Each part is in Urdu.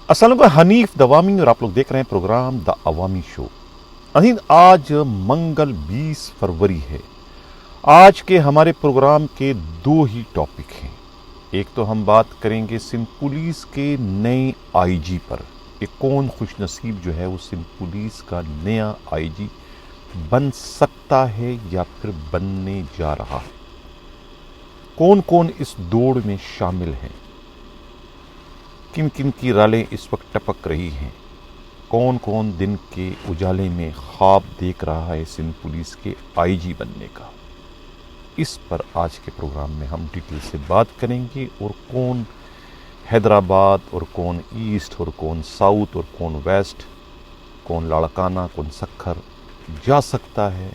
السلام علیکم، حنیف دوامی اور آپ لوگ دیکھ رہے ہیں پروگرام دا عوامی شو۔ عظیم، آج منگل 20 فروری ہے۔ آج کے ہمارے پروگرام کے دو ہی ٹاپک ہیں۔ ایک تو ہم بات کریں گے سندھ پولیس کے نئے آئی جی پر کہ کون خوش نصیب جو ہے وہ سندھ پولیس کا نیا آئی جی بن سکتا ہے یا پھر بننے جا رہا ہے، کون کون اس دوڑ میں شامل ہیں، کن کن کی رالیں اس وقت ٹپک رہی ہیں، کون کون دن کے اجالے میں خواب دیکھ رہا ہے سندھ پولیس کے آئی جی بننے کا۔ اس پر آج کے پروگرام میں ہم ڈیٹیل سے بات کریں گے، اور کون حیدرآباد اور کون ایسٹ اور کون ساؤتھ اور کون ویسٹ، کون لاڑکانہ کون سکھر جا سکتا ہے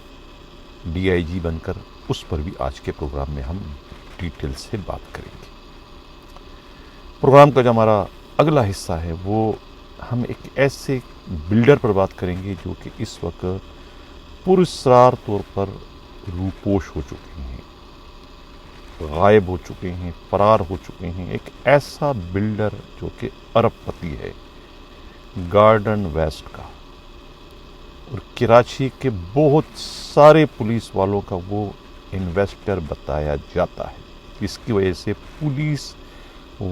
ڈی آئی جی بن کر، اس پر بھی آج کے پروگرام میں ہم ڈیٹیل سے بات کریں گے۔ پروگرام کا جو ہمارا اگلا حصہ ہے وہ ہم ایک ایسے بلڈر پر بات کریں گے جو کہ اس وقت پراسرار طور پر روپوش ہو چکے ہیں، غائب ہو چکے ہیں، فرار ہو چکے ہیں۔ ایک ایسا بلڈر جو کہ ارب پتی ہے، گارڈن ویسٹ کا، اور کراچی کے بہت سارے پولیس والوں کا وہ انویسٹر بتایا جاتا ہے، جس کی وجہ سے پولیس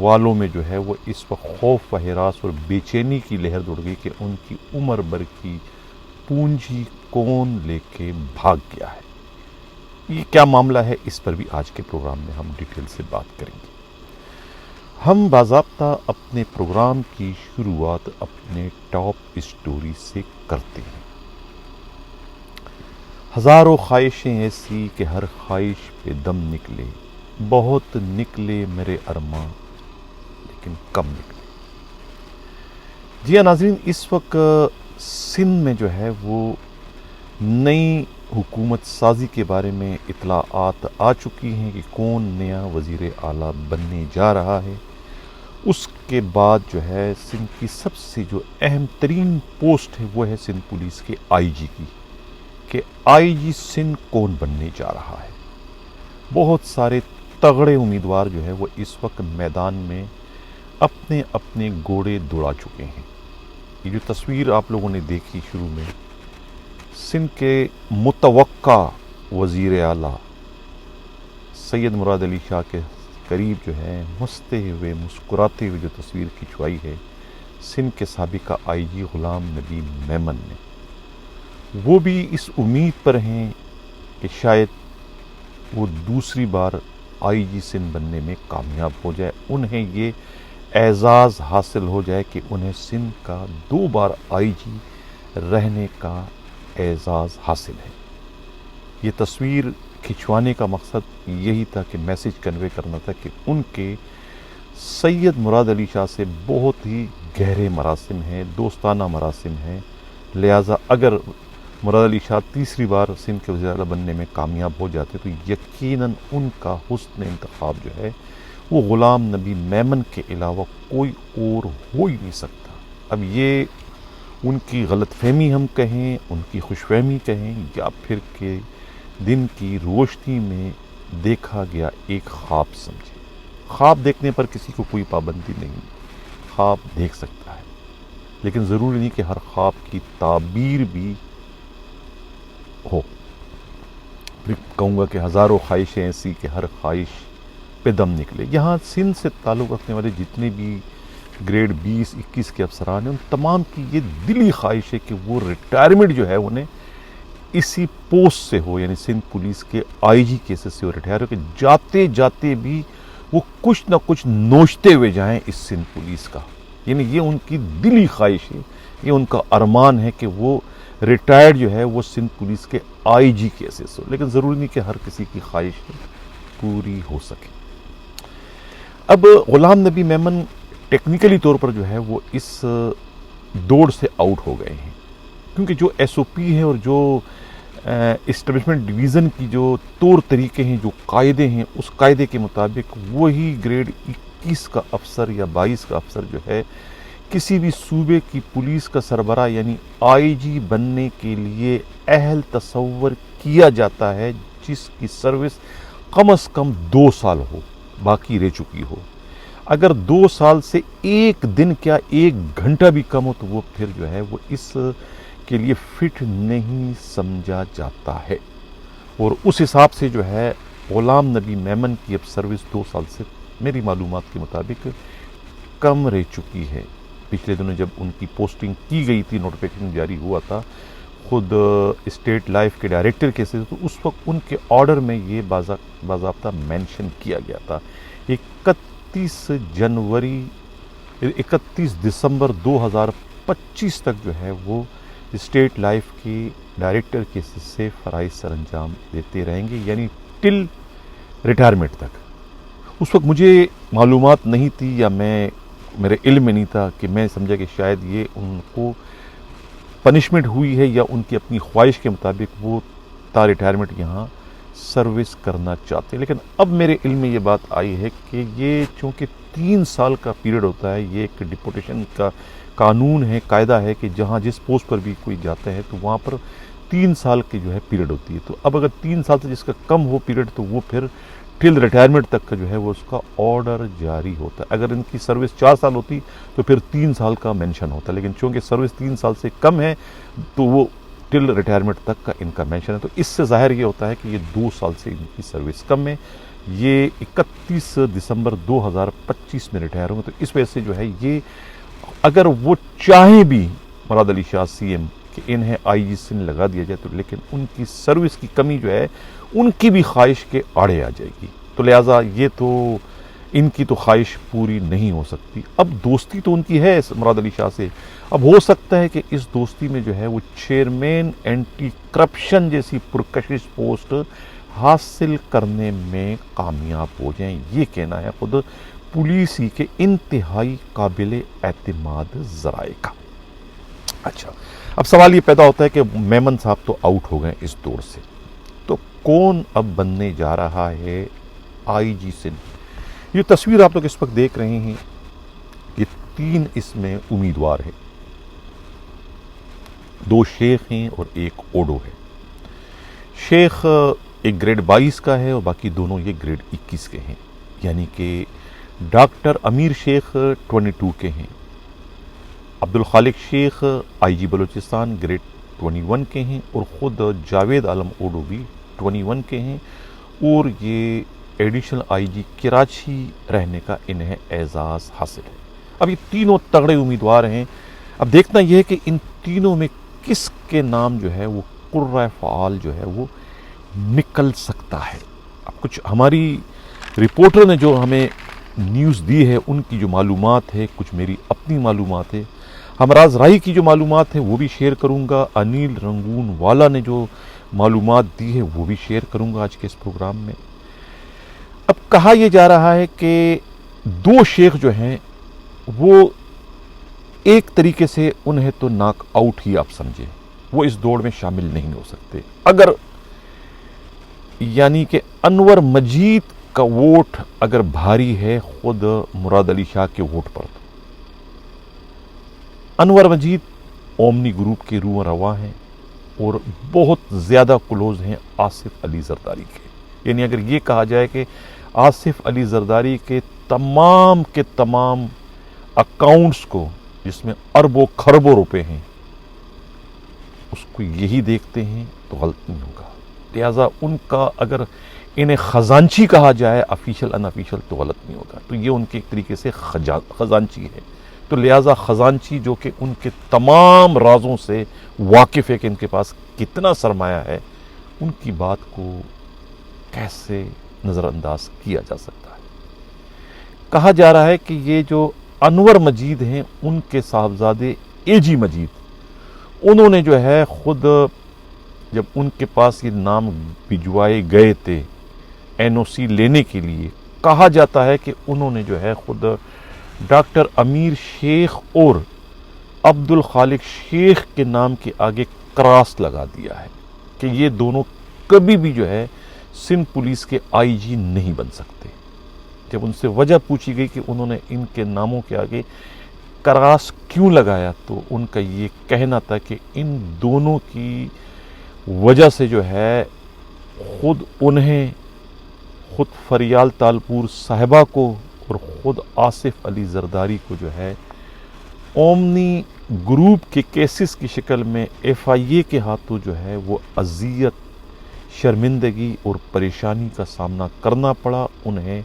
والوں میں جو ہے وہ اس وقت خوف و ہراس اور بے چینی کی لہر دوڑ گئی کہ ان کی عمر بھر کی پونجی کون لے کے بھاگ گیا ہے۔ یہ کیا معاملہ ہے، اس پر بھی آج کے پروگرام میں ہم ڈیٹیل سے بات کریں گے۔ ہم باضابطہ اپنے پروگرام کی شروعات اپنے ٹاپ اسٹوری سے کرتے ہیں۔ ہزاروں خواہشیں ایسی کہ ہر خواہش پہ دم نکلے، بہت نکلے میرے ارماں لیکن کم نکلے۔ جی ہاں ناظرین، اس وقت سندھ میں جو ہے وہ نئی حکومت سازی کے بارے میں اطلاعات آ چکی ہیں کہ کون نیا وزیر اعلیٰ بننے جا رہا ہے۔ اس کے بعد جو ہے سندھ کی سب سے جو اہم ترین پوسٹ ہے وہ ہے سندھ پولیس کے آئی جی کی، کہ آئی جی سندھ کون بننے جا رہا ہے۔ بہت سارے تگڑے امیدوار جو ہے وہ اس وقت میدان میں اپنے اپنے گھوڑے دوڑا چکے ہیں۔ یہ جو تصویر آپ لوگوں نے دیکھی شروع میں، سندھ کے متوقع وزیر اعلیٰ سید مراد علی شاہ کے قریب جو ہے مستے ہوئے مسکراتے ہوئے جو تصویر کھنچوائی ہے سندھ کے سابقہ آئی جی غلام نبی میمن نے، وہ بھی اس امید پر ہیں کہ شاید وہ دوسری بار آئی جی سندھ بننے میں کامیاب ہو جائے، انہیں یہ اعزاز حاصل ہو جائے کہ انہیں سندھ کا 2 بار آئی جی رہنے کا اعزاز حاصل ہے۔ یہ تصویر کھنچوانے کا مقصد یہی تھا کہ میسج کنوے کرنا تھا کہ ان کے سید مراد علی شاہ سے بہت ہی گہرے مراسم ہیں، دوستانہ مراسم ہیں، لہٰذا اگر مراد علی شاہ تیسری بار سندھ کے وزیر اعلیٰ بننے میں کامیاب ہو جاتے تو یقیناً ان کا حسن انتخاب جو ہے وہ غلام نبی میمن کے علاوہ کوئی اور ہو ہی نہیں سکتا۔ اب یہ ان کی غلط فہمی ہم کہیں، ان کی خوش فہمی کہیں، یا پھر کہ دن کی روشنی میں دیکھا گیا ایک خواب سمجھے۔ خواب دیکھنے پر کسی کو کوئی پابندی نہیں، خواب دیکھ سکتا ہے، لیکن ضروری نہیں کہ ہر خواب کی تعبیر بھی ہو۔ پھر کہوں گا کہ ہزاروں خواہشیں ایسی کہ ہر خواہش پہ دم نکلے۔ یہاں سندھ سے تعلق رکھنے والے جتنے بھی گریڈ 20 21 کے افسران ہیں، ان تمام کی یہ دلی خواہش ہے کہ وہ ریٹائرمنٹ جو ہے انہیں اسی پوسٹ سے ہو، یعنی سندھ پولیس کے آئی جی کے سے وہ ریٹائر ہو، کہ جاتے جاتے بھی وہ کچھ نہ کچھ نوچتے ہوئے جائیں اس سندھ پولیس کا۔ یعنی یہ ان کی دلی خواہش ہے، یہ ان کا ارمان ہے کہ وہ ریٹائرڈ جو ہے وہ سندھ پولیس کے آئی جی کے سے ہو، لیکن ضروری نہیں کہ ہر کسی کی خواہش پوری ہو سکے۔ اب غلام نبی میمن ٹیکنیکلی طور پر جو ہے وہ اس دوڑ سے آؤٹ ہو گئے ہیں، کیونکہ جو ایس او پی ہے اور جو اسٹیبلشمنٹ ڈویژن کی جو طور طریقے ہیں، جو قاعدے ہیں، اس قاعدے کے مطابق وہی گریڈ 21 کا افسر یا 22 کا افسر جو ہے کسی بھی صوبے کی پولیس کا سربراہ یعنی آئی جی بننے کے لیے اہل تصور کیا جاتا ہے، جس کی سروس کم از کم 2 سال ہو، باقی رہ چکی ہو۔ اگر 2 سال سے ایک دن کیا 1 گھنٹہ بھی کم ہو تو وہ پھر جو ہے وہ اس کے لیے فٹ نہیں سمجھا جاتا ہے. اور اس حساب سے جو ہے غلام نبی میمن کی اب سروس 2 سال سے میری معلومات کے مطابق کم رہ چکی ہے. پچھلے دنوں جب ان کی پوسٹنگ کی گئی تھی، نوٹیفیکیشن جاری ہوا تھا خود اسٹیٹ لائف کے ڈائریکٹر کے سے، تو اس وقت ان کے آرڈر میں یہ باضابطہ مینشن کیا گیا تھا 31 دسمبر 2025 تک جو ہے وہ اسٹیٹ لائف کی ڈائریکٹر کے سے فرائض سر انجام دیتے رہیں گے، یعنی ٹل ریٹائرمنٹ تک. اس وقت مجھے معلومات نہیں تھی یا میرے علم میں نہیں تھا کہ میں سمجھا کہ شاید یہ ان کو پنشمنٹ ہوئی ہے یا ان کی اپنی خواہش کے مطابق وہ تا ریٹائرمنٹ یہاں سروس کرنا چاہتے ہیں. لیکن اب میرے علم میں یہ بات آئی ہے کہ یہ چونکہ 3 سال کا پیریڈ ہوتا ہے، یہ ایک ڈپوٹیشن کا قانون ہے، قاعدہ ہے کہ جہاں جس پوسٹ پر بھی کوئی جاتا ہے تو وہاں پر 3 سال کی جو ہے پیریڈ ہوتی ہے. تو اب اگر 3 سال سے جس کا کم ہو پیریڈ تو وہ پھر ٹل ریٹائرمنٹ تک کا جو ہے وہ اس کا آرڈر جاری ہوتا ہے. اگر ان کی سروس 4 سال ہوتی تو پھر 3 سال کا مینشن ہوتا ہے، لیکن چونکہ سروس 3 سال سے کم ہے تو وہ ٹل ریٹائرمنٹ تک کا ان کا مینشن ہے. تو اس سے ظاہر یہ ہوتا ہے کہ یہ 2 سال سے ان کی سروس کم ہے. یہ 31 دسمبر 2025 میں ریٹائر ہوں گے. تو اس وجہ سے جو ہے یہ اگر وہ چاہیں بھی مراد علی شاہ سی ایم کہ انہیں آئی جی سن لگا دیا جائے تو لیکن ان کی سروس کی کمی جو ہے ان کی بھی خواہش کے آڑے آ جائے گی. تو لہٰذا یہ تو ان کی تو خواہش پوری نہیں ہو سکتی. اب دوستی تو ان کی ہے مراد علی شاہ سے. اب ہو سکتا ہے کہ اس دوستی میں جو ہے وہ چیئرمین اینٹی کرپشن جیسی پرکشش پوسٹ حاصل کرنے میں کامیاب ہو جائیں. یہ کہنا ہے خود پولیس ہی کے انتہائی قابل اعتماد ذرائع کا. اچھا، اب سوال یہ پیدا ہوتا ہے کہ میمن صاحب تو آؤٹ ہو گئے اس دور سے، تو کون اب بننے جا رہا ہے آئی جی سندھ؟ یہ تصویر آپ لوگ اس وقت دیکھ رہے ہیں، یہ 3 اس میں امیدوار ہیں. 2 شیخ ہیں اور 1 اوڈو ہے. شیخ ایک گریڈ 22 کا ہے اور باقی دونوں یہ گریڈ 21 کے ہیں. یعنی کہ ڈاکٹر امیر شیخ 22 کے ہیں، عبدالخالق شیخ آئی جی بلوچستان گریڈ 21 کے ہیں، اور خود جاوید عالم اوڈو بھی 21 کے ہیں، اور یہ ایڈیشنل آئی جی کراچی رہنے کا انہیں اعزاز حاصل ہے. اب یہ تینوں تگڑے امیدوار ہیں. اب دیکھنا یہ ہے کہ ان تینوں میں کس کے نام جو ہے وہ قرہ فعال جو ہے وہ نکل سکتا ہے. اب کچھ ہماری رپورٹر نے جو ہمیں نیوز دی ہے ان کی جو معلومات ہے، کچھ میری اپنی معلومات ہے، ہمراز راہی کی جو معلومات ہیں وہ بھی شیئر کروں گا، انیل رنگون والا نے جو معلومات دی ہے وہ بھی شیئر کروں گا آج کے اس پروگرام میں. اب کہا یہ جا رہا ہے کہ 2 شیخ جو ہیں وہ ایک طریقے سے انہیں تو ناک آؤٹ ہی آپ سمجھیں، وہ اس دوڑ میں شامل نہیں ہو سکتے. اگر یعنی کہ انور مجید کا ووٹ اگر بھاری ہے خود مراد علی شاہ کے ووٹ پر، انور مجید اومنی گروپ کے روح رواں ہیں اور بہت زیادہ کلوز ہیں آصف علی زرداری کے. یعنی اگر یہ کہا جائے کہ آصف علی زرداری کے تمام اکاؤنٹس کو جس میں اربوں خربوں روپے ہیں اس کو یہی دیکھتے ہیں تو غلط نہیں ہوگا. لہٰذا ان کا اگر انہیں خزانچی کہا جائے افیشل ان افیشل تو غلط نہیں ہوگا. تو یہ ان کے ایک طریقے سے خزانچی ہے. تو لہٰذا خزانچی جو کہ ان کے تمام رازوں سے واقف ہے کہ ان کے پاس کتنا سرمایہ ہے، ان کی بات کو کیسے نظر انداز کیا جا سکتا ہے. کہا جا رہا ہے کہ یہ جو انور مجید ہیں ان کے صاحبزادے اے جی مجید، انہوں نے جو ہے خود جب ان کے پاس یہ نام بھجوائے گئے تھے این او سی لینے کے لیے، کہا جاتا ہے کہ انہوں نے جو ہے خود ڈاکٹر امیر شیخ اور عبدالخالق شیخ کے نام کے آگے کراس لگا دیا ہے کہ یہ دونوں کبھی بھی جو ہے سندھ پولیس کے آئی جی نہیں بن سکتے. جب ان سے وجہ پوچھی گئی کہ انہوں نے ان کے ناموں کے آگے کراس کیوں لگایا تو ان کا یہ کہنا تھا کہ ان دونوں کی وجہ سے جو ہے خود فریال تالپور صاحبہ کو اور خود آصف علی زرداری کو جو ہے اومنی گروپ کے کیسز کی شکل میں ایف آئی اے کے ہاتھوں جو ہے وہ اذیت، شرمندگی اور پریشانی کا سامنا کرنا پڑا. انہیں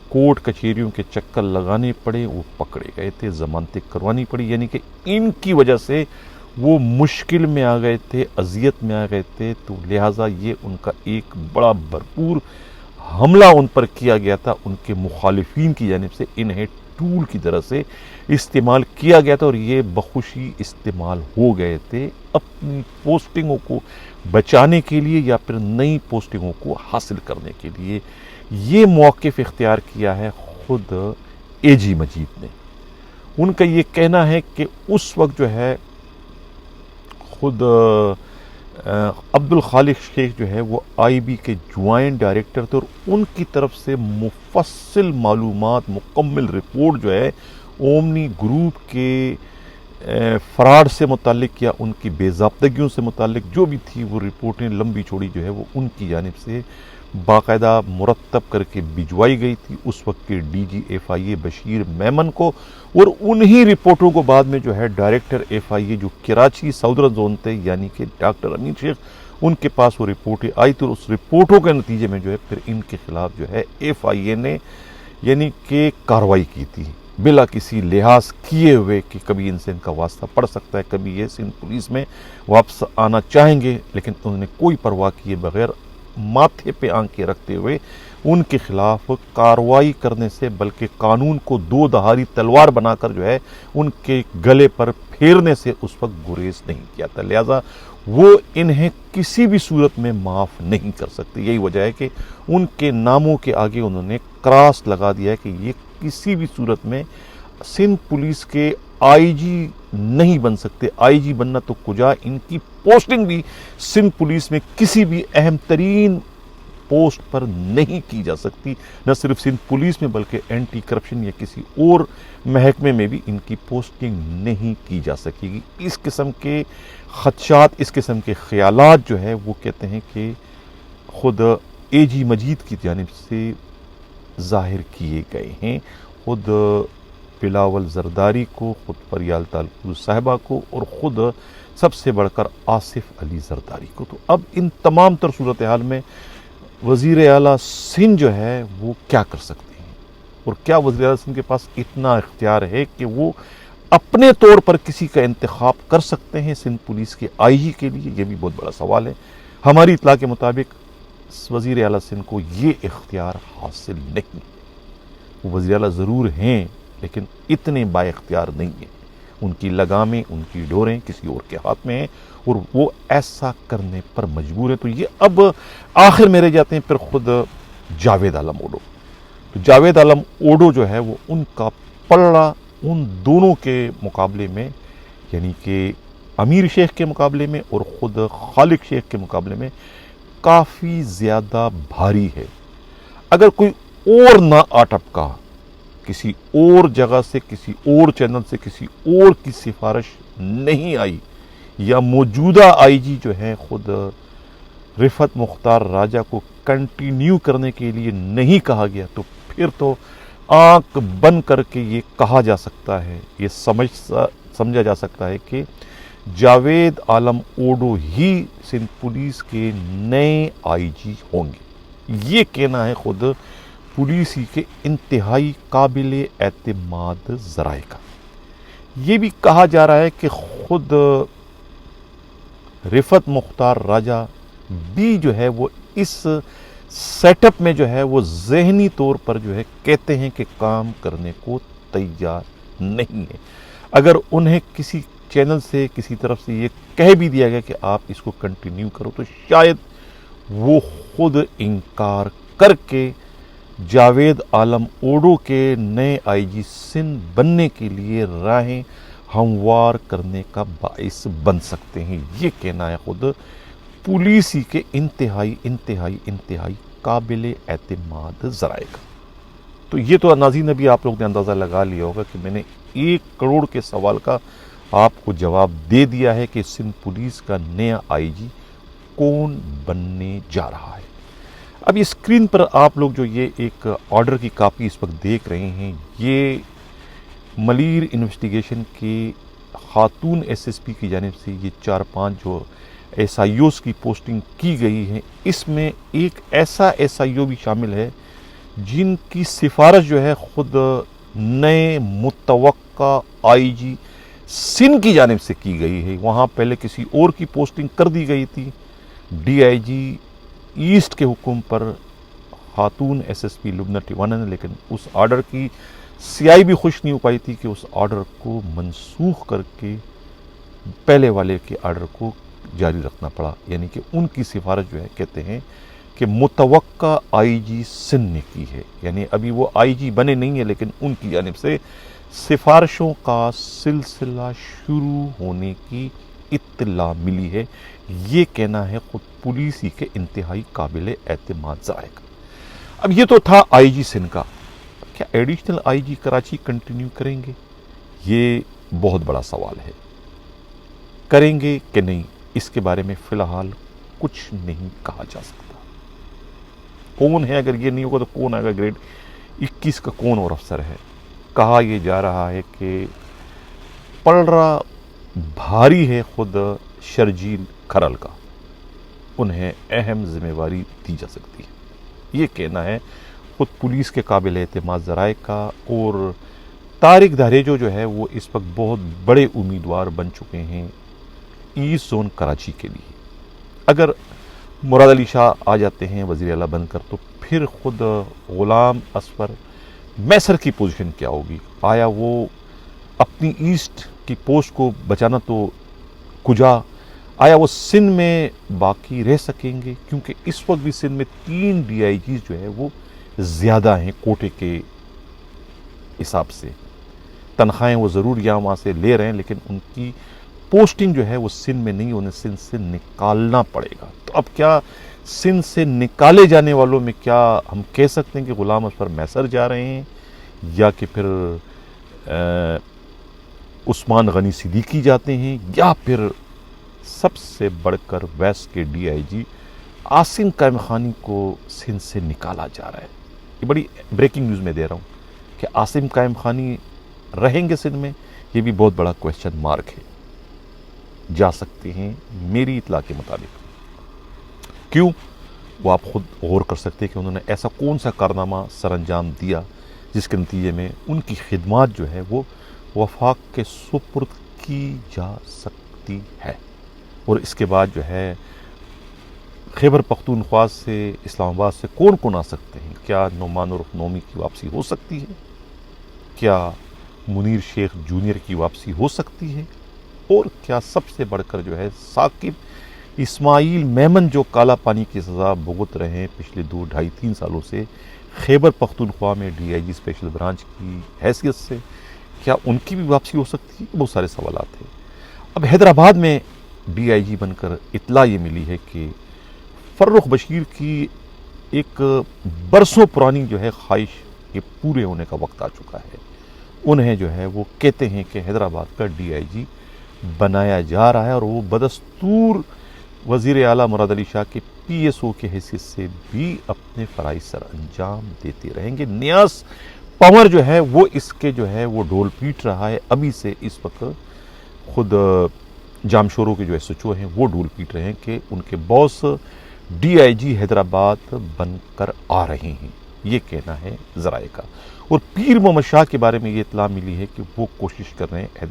کورٹ کچہریوں کے چکر لگانے پڑے، وہ پکڑے گئے تھے، ضمانتیں کروانی پڑی. یعنی کہ ان کی وجہ سے وہ مشکل میں آ گئے تھے، اذیت میں آ گئے تھے. تو لہٰذا یہ ان کا ایک بڑا بھرپور حملہ ان پر کیا گیا تھا ان کے مخالفین کی جانب سے. انہیں ٹول کی طرح سے استعمال کیا گیا تھا اور یہ بخوشی استعمال ہو گئے تھے اپنی پوسٹنگوں کو بچانے کے لیے یا پھر نئی پوسٹنگوں کو حاصل کرنے کے لیے. یہ موقف اختیار کیا ہے خود اے جی مجید نے. ان کا یہ کہنا ہے کہ اس وقت جو ہے خود عبد الخالق شیخ جو ہے وہ آئی بی کے جوائنٹ ڈائریکٹر تھے اور ان کی طرف سے مفصل معلومات، مکمل رپورٹ جو ہے اومنی گروپ کے فراڈ سے متعلق یا ان کی بے ضابطگیوں سے متعلق جو بھی تھی وہ رپورٹیں لمبی چوڑی جو ہے وہ ان کی جانب سے باقاعدہ مرتب کر کے بھجوائی گئی تھی اس وقت کے ڈی جی ایف آئی اے بشیر میمن کو. اور انہی رپورٹوں کو بعد میں جو ہے ڈائریکٹر ایف آئی اے جو کراچی ساؤدرن زون تھے یعنی کہ ڈاکٹر امین شیخ، ان کے پاس وہ رپورٹیں آئی تھی اور اس رپورٹوں کے نتیجے میں جو ہے پھر ان کے خلاف جو ہے ایف آئی اے نے یعنی کہ کارروائی کی تھی بلا کسی لحاظ کیے ہوئے کہ کبھی ان سے ان کا واسطہ پڑ سکتا ہے، کبھی یہ سندھ پولیس میں واپس آنا چاہیں گے. لیکن انہوں نے کوئی پرواہ کیے بغیر ماتھے پہ آنکھیں رکھتے ہوئے ان کے خلاف کارروائی کرنے سے بلکہ قانون کو دو دھاری تلوار بنا کر جو ہے ان کے گلے پر پھیرنے سے اس وقت گریز نہیں کیا تھا. لہذا وہ انہیں کسی بھی صورت میں معاف نہیں کر سکتے. یہی وجہ ہے کہ ان کے ناموں کے آگے انہوں نے کراس لگا دیا ہے کہ یہ کسی بھی صورت میں سندھ پولیس کے آئی جی نہیں بن سکتے. آئی جی بننا تو کجا، ان کی پوسٹنگ بھی سندھ پولیس میں کسی بھی اہم ترین پوسٹ پر نہیں کی جا سکتی. نہ صرف سندھ پولیس میں بلکہ اینٹی کرپشن یا کسی اور محکمے میں بھی ان کی پوسٹنگ نہیں کی جا سکے گی. اس قسم کے خدشات، اس قسم کے خیالات جو ہے وہ کہتے ہیں کہ خود اے جی مجید کی جانب سے ظاہر کیے گئے ہیں. خود بلاول زرداری کو، خود پریال تالپور صاحبہ کو اور خود سب سے بڑھ کر آصف علی زرداری کو. تو اب ان تمام تر صورتحال میں وزیر اعلیٰ سندھ جو ہے وہ کیا کر سکتے ہیں اور کیا وزیر اعلیٰ سندھ کے پاس اتنا اختیار ہے کہ وہ اپنے طور پر کسی کا انتخاب کر سکتے ہیں سندھ پولیس کے آئی جی کے لیے؟ یہ بھی بہت بڑا سوال ہے. ہماری اطلاع کے مطابق وزیر اعلیٰ سندھ کو یہ اختیار حاصل نہیں. وہ وزیر اعلیٰ ضرور ہیں لیکن اتنے با اختیار نہیں ہیں. ان کی لگامیں، ان کی ڈوریں کسی اور کے ہاتھ میں ہیں اور وہ ایسا کرنے پر مجبور ہیں. تو یہ اب آخر میں رہ جاتے ہیں پھر خود جاوید عالم اوڈو. تو جاوید عالم اوڈو جو ہے وہ ان کا پلڑا ان دونوں کے مقابلے میں یعنی کہ امیر شیخ کے مقابلے میں اور خود خالق شیخ کے مقابلے میں کافی زیادہ بھاری ہے. اگر کوئی اور نہ آٹپکا، کسی اور جگہ سے، کسی اور چینل سے، کسی اور کی سفارش نہیں آئی یا موجودہ آئی جی جو ہے خود رفعت مختار راجہ کو کنٹینیو کرنے کے لیے نہیں کہا گیا، تو پھر تو آنکھ بند کر کے یہ کہا جا سکتا ہے، یہ سمجھا جا سکتا ہے کہ جاوید عالم اوڈو ہی سندھ پولیس کے نئے آئی جی ہوں گے. یہ کہنا ہے خود پولیس ہی کے انتہائی قابل اعتماد ذرائع کا. یہ بھی کہا جا رہا ہے کہ خود رفعت مختار راجہ بھی جو ہے وہ اس سیٹ اپ میں جو ہے وہ ذہنی طور پر جو ہے کہتے ہیں کہ کام کرنے کو تیار نہیں ہے. اگر انہیں کسی چینل سے، کسی طرف سے یہ کہہ بھی دیا گیا کہ آپ اس کو کنٹینیو کرو تو شاید وہ خود انکار کر کے جاوید عالم اوڈو کے نئے آئی جی سندھ بننے کے لیے راہیں ہموار کرنے کا باعث بن سکتے ہیں. یہ کہنا ہے خود پولیسی کے انتہائی انتہائی انتہائی قابل اعتماد ذرائع کا. تو یہ تو ناظرین ابھی آپ لوگ نے اندازہ لگا لیا ہوگا کہ میں نے 1 کروڑ کے سوال کا آپ کو جواب دے دیا ہے کہ سندھ پولیس کا نیا آئی جی کون بننے جا رہا ہے. اب یہ اسکرین پر آپ لوگ جو یہ ایک آرڈر کی کاپی اس وقت دیکھ رہے ہیں، یہ ملیر انویسٹیگیشن کے خاتون ایس ایس پی کی جانب سے یہ 4-5 جو ایس آئی اوز کی پوسٹنگ کی گئی ہے، اس میں ایک ایسا ایس آئی او بھی شامل ہے جن کی سفارش جو ہے خود نئے متوقع آئی جی سندھ کی جانب سے کی گئی ہے۔ وہاں پہلے کسی اور کی پوسٹنگ کر دی گئی تھی، ڈی آئی جی ایسٹ کے حکم پر خاتون ایس ایس پی لبنہ ٹیوانا نے، لیکن اس آرڈر کی سی آئی بھی خوش نہیں ہو پائی تھی کہ اس آرڈر کو منسوخ کر کے پہلے والے کے آرڈر کو جاری رکھنا پڑا، یعنی کہ ان کی سفارش جو ہے کہتے ہیں کہ متوقع آئی جی سندھ نے کی ہے، یعنی ابھی وہ آئی جی بنے نہیں ہیں لیکن ان کی جانب سے سفارشوں کا سلسلہ شروع ہونے کی اطلاع ملی ہے۔ یہ کہنا ہے خود پولیس ہی کے انتہائی قابل اعتماد ذرائع کا۔ اب یہ تو تھا آئی جی سندھ کا، کیا additional I G Karachi continue کریں گے؟ یہ بہت بڑا سوال ہے، کریں گے کہ نہیں اس کے بارے میں فی الحال کچھ نہیں کہا جا سکتا۔ کون ہے، اگر یہ نہیں ہوگا تو کون آئے گا؟ گریڈ 21 کا کون اور افسر ہے؟ کہا یہ جا رہا ہے کہ پلڑا بھاری ہے خود شرجیل کھرل کا، انہیں اہم ذمہ داری دی جا سکتی ہے، یہ کہنا ہے خود پولیس کے قابل اعتماد ذرائع کا۔ اور طارق دہریجو جو ہے وہ اس وقت بہت بڑے امیدوار بن چکے ہیں ایسٹ زون کراچی کے لیے۔ اگر مراد علی شاہ آ جاتے ہیں وزیر اعلیٰ بن کر، تو پھر خود غلام اصفر میسر کی پوزیشن کیا ہوگی؟ آیا وہ اپنی ایسٹ کی پوسٹ کو بچانا تو کجا، آیا وہ سندھ میں باقی رہ سکیں گے؟ کیونکہ اس وقت بھی سندھ میں 3 ڈی آئی جیز جو ہے وہ زیادہ ہیں کوٹے کے حساب سے، تنخواہیں وہ ضرور یہاں وہاں سے لے رہے ہیں لیکن ان کی پوسٹنگ جو ہے وہ سندھ میں نہیں، انہیں سندھ سے نکالنا پڑے گا۔ تو اب کیا سندھ سے نکالے جانے والوں میں کیا ہم کہہ سکتے ہیں کہ غلام اصفر میسر جا رہے ہیں، یا کہ پھر عثمان غنی صدیقی جاتے ہیں، یا پھر سب سے بڑھ کر ویسٹ کے ڈی آئی جی عاصم قائم خانی کو سندھ سے نکالا جا رہا ہے؟ یہ بڑی بریکنگ نیوز میں دے رہا ہوں کہ عاصم قائم خانی رہیں گے سندھ میں، یہ بھی بہت بڑا کویسچن مارک ہے۔ جا سکتے ہیں میری اطلاع کے مطابق۔ کیوں؟ وہ آپ خود غور کر سکتے ہیں کہ انہوں نے ایسا کون سا کارنامہ سر انجام دیا جس کے نتیجے میں ان کی خدمات جو ہے وہ وفاق کے سپرد کی جا سکتی ہے۔ اور اس کے بعد جو ہے خیبر پختونخوا سے، اسلام آباد سے کون آ سکتے ہیں؟ کیا نعمان الرخ نومی کی واپسی ہو سکتی ہے؟ کیا منیر شیخ جونیئر کی واپسی ہو سکتی ہے؟ اور کیا سب سے بڑھ کر جو ہے ثاقب اسماعیل میمن جو کالا پانی کی سزا بھگت رہے ہیں پچھلے 2-2.5-3 سالوں سے خیبر پختونخوا میں D I G special branch کی حیثیت سے، کیا ان کی بھی واپسی ہو سکتی ہے؟ بہت سارے سوالات ہیں۔ اب حیدرآباد میں ڈی آئی جی بن کر اطلاع یہ ملی ہے کہ فرخ بشیر کی ایک برسوں پرانی جو ہے خواہش کے پورے ہونے کا وقت آ چکا ہے۔ انہیں جو ہے وہ کہتے ہیں کہ حیدرآباد کا ڈی آئی جی بنایا جا رہا ہے، اور وہ بدستور وزیر اعلیٰ مراد علی شاہ کے پی ایس او کی حیثیت سے بھی اپنے فرائض سر انجام دیتے رہیں گے۔ نیاز پنور جو ہے وہ اس کے جو ہے وہ ڈول پیٹ رہا ہے، ابھی سے اس وقت خود جامشورو کے جو ایس ایچ او ہیں وہ ڈول پیٹ رہے ہیں کہ ان کے باس ڈی آئی جی حیدرآباد بن کر آ رہے ہیں، یہ کہنا ہے ذرائع کا۔ اور پیر محمد شاہ کے بارے میں یہ اطلاع ملی ہے کہ وہ کوشش کر رہے ہیں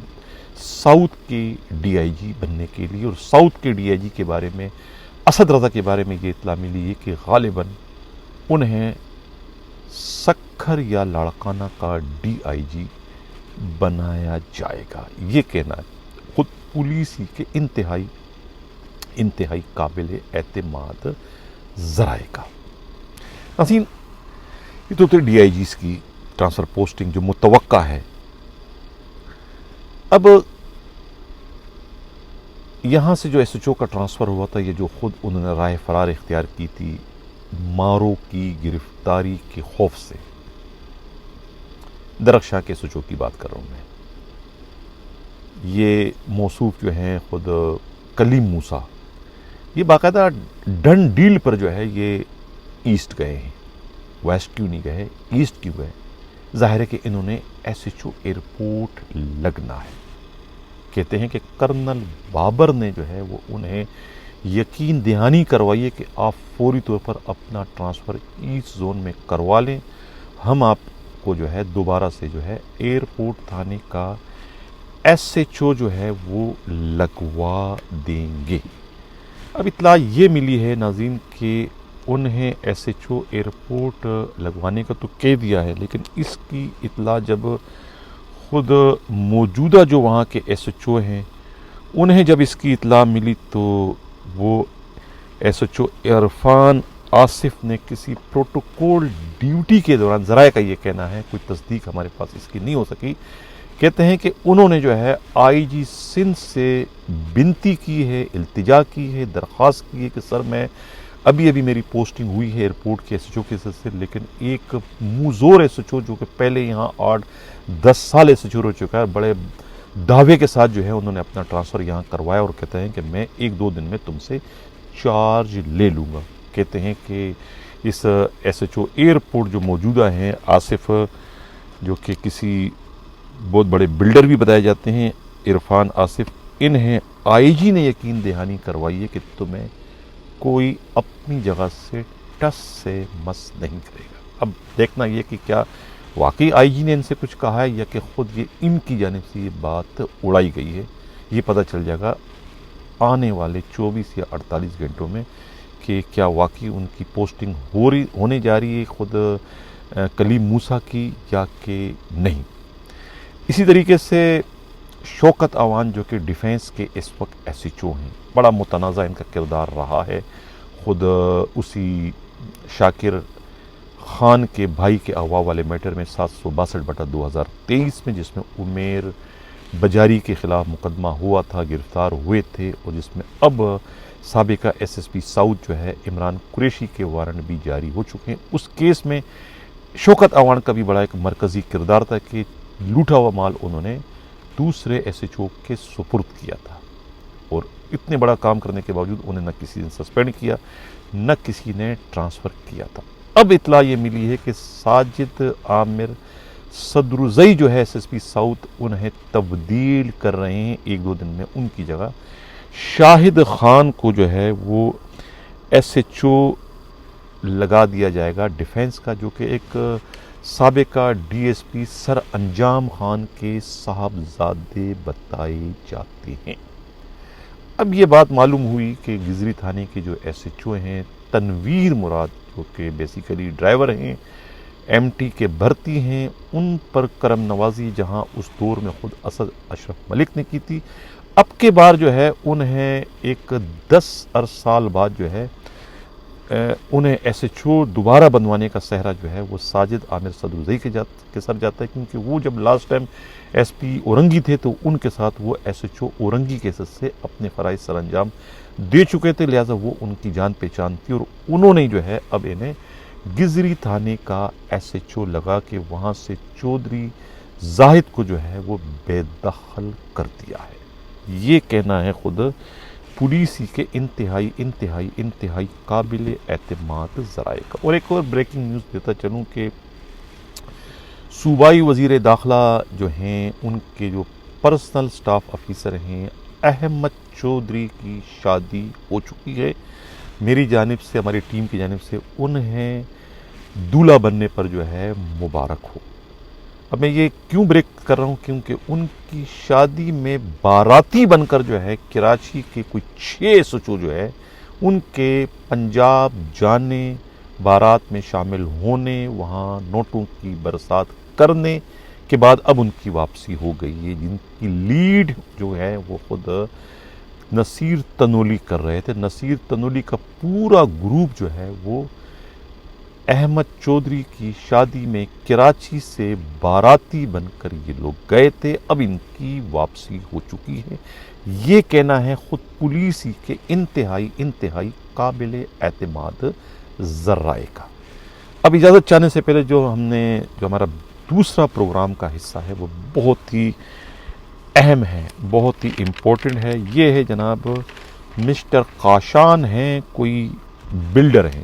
ساؤتھ کے ڈی آئی جی بننے کے لیے، اور ساؤتھ کے ڈی آئی جی کے بارے میں اسد رضا کے بارے میں یہ اطلاع ملی ہے کہ غالباً انہیں سکھر یا لاڑکانہ کا ڈی آئی جی بنایا جائے گا، یہ کہنا ہے خود پولیس ہی کے انتہائی قابل اعتماد ذرائع کا۔ ناظرین، یہ تو تھے ڈی آئی جیز کی ٹرانسفر پوسٹنگ جو متوقع ہے۔ اب یہاں سے جو ایس ایچ او کا ٹرانسفر ہوا تھا، یہ جو خود انہوں نے راہ فرار اختیار کی تھی مارو کی گرفتاری کے خوف سے، درخشاں کے ایس ایچ او کی بات کر رہا ہوں میں، یہ موصوف جو ہیں خود کلیم موسیٰ، یہ باقاعدہ ڈن ڈیل پر جو ہے یہ ایسٹ گئے ہیں. ویسٹ کیوں نہیں گئے, ایسٹ کیوں گئے؟ ظاہر ہے کہ انہوں نے SHO ایئرپورٹ لگنا ہے. کہتے ہیں کہ کرنل بابر نے جو ہے وہ انہیں یقین دہانی کروائی ہے کہ آپ فوری طور پر اپنا ٹرانسفر ایسٹ زون میں کروا لیں, ہم آپ کو جو ہے دوبارہ سے جو ہے ایئرپورٹ تھانے کا SHO جو ہے وہ لگوا دیں گے. اب اطلاع یہ ملی ہے ناظرین کہ انہیں SHO ایئرپورٹ لگوانے کا تو کہہ دیا ہے, لیکن اس کی اطلاع جب خود موجودہ جو وہاں کے SHO ہیں انہیں جب اس کی اطلاع ملی تو وہ SHO عرفان آصف نے کسی پروٹوکول ڈیوٹی کے دوران, ذرائع کا یہ کہنا ہے, کوئی تصدیق ہمارے پاس اس کی نہیں ہو سکی, کہتے ہیں کہ انہوں نے جو ہے IG سندھ سے بنتی کی ہے, التجا کی ہے, درخواست کی ہے کہ سر میں ابھی میری پوسٹنگ ہوئی ہے ایئرپورٹ کے SHO کے سے, لیکن ایک موزور SHO جو کہ پہلے یہاں 8-10 سال SHO ہو چکا ہے, بڑے دعوے کے ساتھ جو ہے انہوں نے اپنا ٹرانسفر یہاں کروایا اور کہتے ہیں کہ میں 1-2 دن میں تم سے چارج لے لوں گا. کہتے ہیں کہ اس SHO ایئرپورٹ جو موجودہ ہیں آصف, جو کہ کسی بہت بڑے بلڈر بھی بتائے جاتے ہیں, عرفان آصف, انہیں IG نے یقین دہانی کروائی ہے کہ تمہیں کوئی اپنی جگہ سے ٹس سے مس نہیں کرے گا. اب دیکھنا یہ کہ کیا واقعی IG نے ان سے کچھ کہا ہے یا کہ خود یہ ان کی جانب سے یہ بات اڑائی گئی ہے. یہ پتہ چل جائے گا آنے والے 24 یا 48 گھنٹوں میں کہ کیا واقعی ان کی پوسٹنگ ہونے جا رہی ہے خود کلیم موسیٰ کی یا کہ نہیں. اسی طریقے سے شوکت اوان جو کہ ڈیفینس کے اس وقت SHO ہیں, بڑا متنازع ان کا کردار رہا ہے. خود اسی شاکر خان کے بھائی کے اغوا والے میٹر میں 762/2023 میں, جس میں عمیر بجاری کے خلاف مقدمہ ہوا تھا, گرفتار ہوئے تھے, اور جس میں اب سابقہ SSP ساؤتھ جو ہے عمران قریشی کے وارنٹ بھی جاری ہو چکے ہیں. اس کیس میں شوکت اوان کا بھی بڑا ایک مرکزی کردار تھا کہ لوٹا ہوا مال انہوں نے دوسرے SHO کے سپرد کیا تھا, اور اتنے بڑا کام کرنے کے باوجود انہیں نہ کسی نے سسپینڈ کیا نہ کسی نے ٹرانسفر کیا تھا. اب اطلاع یہ ملی ہے کہ ساجد عامر صدرزئی جو ہے SSP ساؤتھ انہیں تبدیل کر رہے ہیں 1-2 دن میں. ان کی جگہ شاہد خان کو جو ہے وہ SHO لگا دیا جائے گا ڈیفینس کا, جو کہ ایک سابقہ DSP سر انجام خان کے صاحبزادے بتائے جاتے ہیں. اب یہ بات معلوم ہوئی کہ گزری تھانے کے جو SHO ہیں تنویر مراد, جو کہ بیسیکلی ڈرائیور ہیں, MT کے بھرتی ہیں, ان پر کرم نوازی جہاں اس دور میں خود اسد اشرف ملک نے کی تھی, اب کے بار جو ہے انہیں ایک 10 سال بعد جو ہے انہیں SHO دوبارہ بنوانے کا سہرا جو ہے وہ ساجد عامر صدرزئی کے سر جاتا ہے, کیونکہ وہ جب لاسٹ ٹائم SP اورنگی تھے تو ان کے ساتھ وہ SHO اورنگی کے سے اپنے فرائض سر انجام دے چکے تھے, لہٰذا وہ ان کی جان پہچان تھی, اور انہوں نے جو ہے اب انہیں گزری تھانے کا SHO لگا کے وہاں سے چودھری زاہد کو جو ہے وہ بے دخل کر دیا ہے. یہ کہنا ہے خود پولیس کے انتہائی قابل اعتماد ذرائع کا. اور ایک اور بریکنگ نیوز دیتا چلوں کہ صوبائی وزیر داخلہ جو ہیں ان کے جو پرسنل سٹاف آفیسر ہیں احمد چودھری کی شادی ہو چکی ہے. میری جانب سے, ہماری ٹیم کی جانب سے انہیں دولہا بننے پر جو ہے مبارک ہو. اب میں یہ کیوں بریک کر رہا ہوں, کیونکہ ان کی شادی میں باراتی بن کر جو ہے کراچی کے کوئی 6 SHO جو ہے ان کے پنجاب جانے, بارات میں شامل ہونے, وہاں نوٹوں کی برسات کرنے کے بعد اب ان کی واپسی ہو گئی ہے, جن کی لیڈ جو ہے وہ خود نصیر تنولی کر رہے تھے. نصیر تنولی کا پورا گروپ جو ہے وہ احمد چودھری کی شادی میں کراچی سے باراتی بن کر یہ لوگ گئے تھے, اب ان کی واپسی ہو چکی ہے. یہ کہنا ہے خود پولیس کے انتہائی قابل اعتماد ذرائع کا. اب اجازت چاہنے سے پہلے جو ہمارا دوسرا پروگرام کا حصہ ہے وہ بہت ہی اہم ہے, بہت ہی امپورٹنٹ ہے. یہ ہے جناب مسٹر قاشان ہیں, کوئی بلڈر ہیں,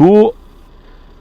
2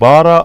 12